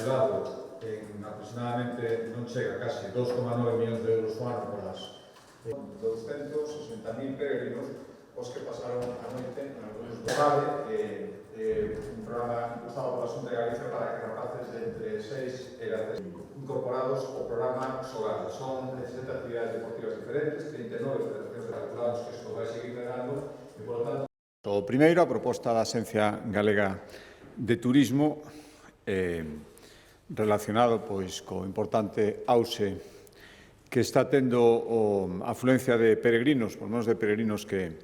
calculado en aproximadamente, non chega casi 2,9 millóns de euros ao ano polas 260.000 peregrinos os que pasaron a noite en algúns un programa impulsado pola Xunta de Galicia para que rapaces de entre 6 e 10 incorporados ao programa SOGAR. Son 17 actividades deportivas diferentes, 39 federacións de calculados que isto vai seguir generando e, por lo tanto, o primeiro, a proposta da Axencia Galega de Turismo relacionado co importante auxe que está tendo a afluencia de peregrinos, por menos de peregrinos que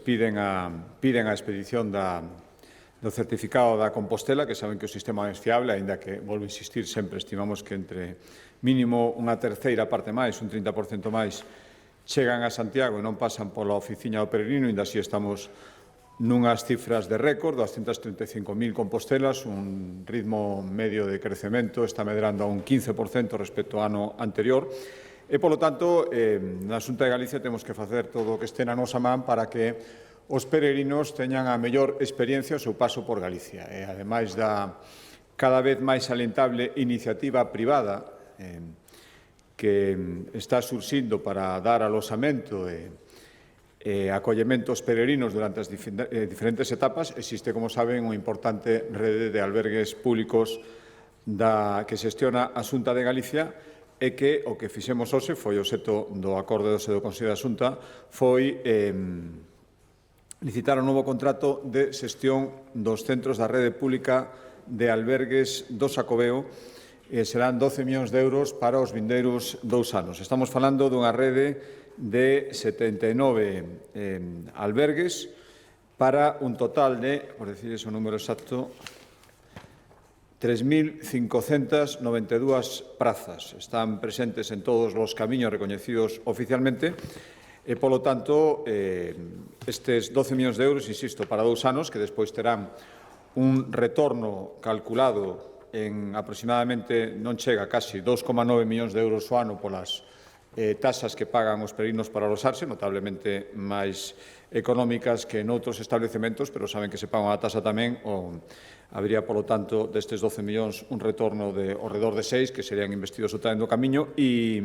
piden a expedición do certificado da Compostela, que saben que o sistema é fiable, aínda que, volvo a insistir, sempre estimamos que entre mínimo unha terceira parte máis, un 30% máis, chegan a Santiago e non pasan pola oficina do peregrino, ainda así estamos nunhas cifras de récord, 235.000 Compostelas, un ritmo medio de crecemento, está medrando a un 15% respecto ao ano anterior, e, polo tanto, na Xunta de Galicia temos que facer todo o que este na nosa man para que os peregrinos teñan a mellor experiencia ao seu paso por Galicia. E, ademais da cada vez máis alentable iniciativa privada que está surxindo para dar alosamento e acollemento aos peregrinos durante as diferentes etapas, existe, como saben, unha importante rede de albergues públicos que xestiona a Xunta de Galicia e que o que fixemos hoxe foi o obxecto do acordo do Consello da Xunta foi licitar un novo contrato de xestión dos centros da rede pública de albergues do Xacobeo e serán 12 millóns de euros para os vindeiros 2 anos. Estamos falando dunha rede de 79 albergues para un total de, por decir ese número exacto, 3.592 prazas. Están presentes en todos os camiños recoñecidos oficialmente e, polo tanto, estes 12 millóns de euros, insisto, para 2 anos, que despois terán un retorno calculado en aproximadamente, non chega casi 2,9 millóns de euros ao ano polas tasas que pagan os peregrinos para alosarse, notablemente máis económicas que noutros establecementos, pero saben que se paga unha tasa tamén, habría, polo tanto, destes 12 millóns un retorno de ao redor de 6, que serían investidos tamén no camiño, e,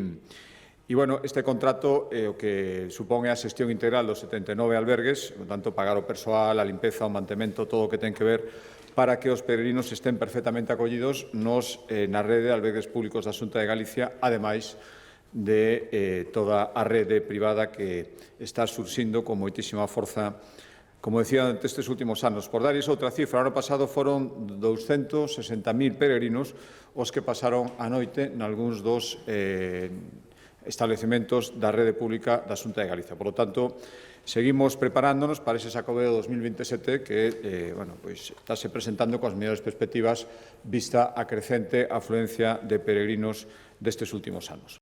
bueno, este contrato o que supón a xestión integral dos 79 albergues, por tanto, pagar o persoal, a limpeza, o mantemento, todo o que ten que ver para que os peregrinos estén perfectamente acollidos na rede de albergues públicos da Xunta de Galicia, ademais de toda a rede privada que está surxindo con moitísima forza, como decía, durante estes últimos anos. Por darles outra cifra, o ano pasado foron 260.000 peregrinos os que pasaron a noite nalgúns dos establecementos da rede pública da Xunta de Galicia. Por lo tanto, seguimos preparándonos para ese Xacobeo 2027 que estáse presentando coas mellores perspectivas vista a crecente afluencia de peregrinos destes últimos anos.